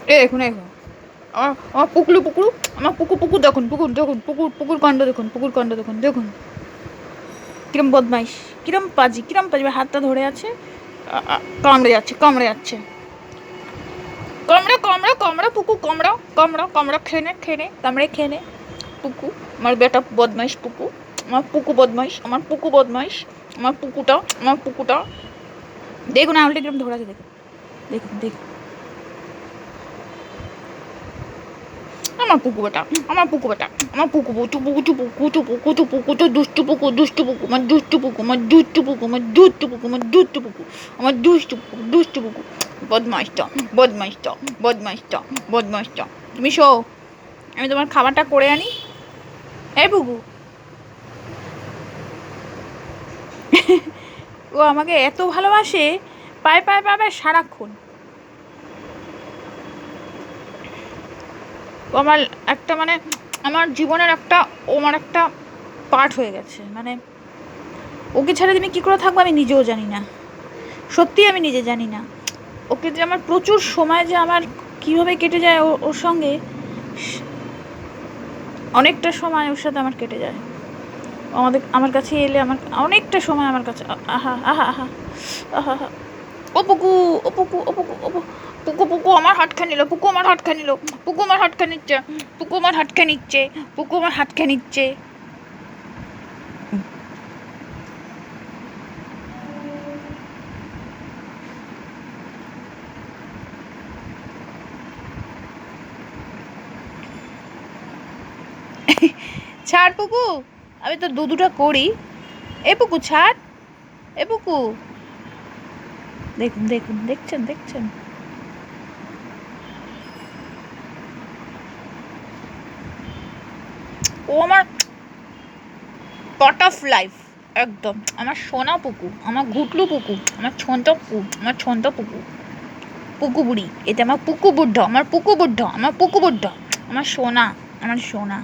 দেখুন দেখুন আমার আমার পুকুর আমার পুকুর দেখুন পুকুর কাণ্ড দেখুন দেখুন কিরম বদমাইশ, কিরম পাজি হাতটা ধরে আছে, কামড়ে যাচ্ছে কামড়া পুকু কামড়া খেয়ে নে পুকু, আমার বেটা বদমাইশ পুকু, আমার পুকু বদমাইশ, আমার পুকুটা দেখুন আঙুলটা কিরম ধরে আছে, দেখুন দেখুন দেখুন আমার পুকু বেটা আমার পুকু দুষ্টু পুকু বদমাইশটা। তুমি শো, আমি তোমার খাবারটা করে আনি। এই পুকু, ও আমাকে এত ভালোবাসে, পায় সারাক্ষণ। ও আমার একটা মানে আমার জীবনের একটা, ও আমার একটা পার্ট হয়ে গেছে। মানে ওকে ছাড়া আমি কী করে থাকবো আমি নিজেও জানি না, সত্যি আমি নিজে জানি না। ওকে যে আমার প্রচুর সময় যে আমার কীভাবে কেটে যায় ওর সঙ্গে, অনেকটা সময় ওর সাথে আমার কেটে যায়। আমার কাছে এলে আমার অনেকটা সময় আমার কাছে আহা আহা আহা আহা আহা। ও পুকু ও পুকু ও পুকু ও পুকু আমার হাত খা নিল, পুকু আমার হাত খা নিল, পুকু আমার হাত খা নিচ্ছে, পুকু আমার হাত খা নিচ্ছে, পুকু আমার হাত খা নিচ্ছে। ছাড় পুকু, আমি তো দুটা করি। এ পুকু ছাড়, এ পুকু দেখুন দেখুন দেখছেন ও আমার পার্ট অফ লাইফ, একদম আমার সোনা পুকু, আমার ঘুটলু পুকু, আমার ছন্ত পুকু, পুকু বুড়ি, এতে আমার পুকু বুদ্ধ, আমার পুকু বুদ্ধ, আমার সোনা, আমার সোনা।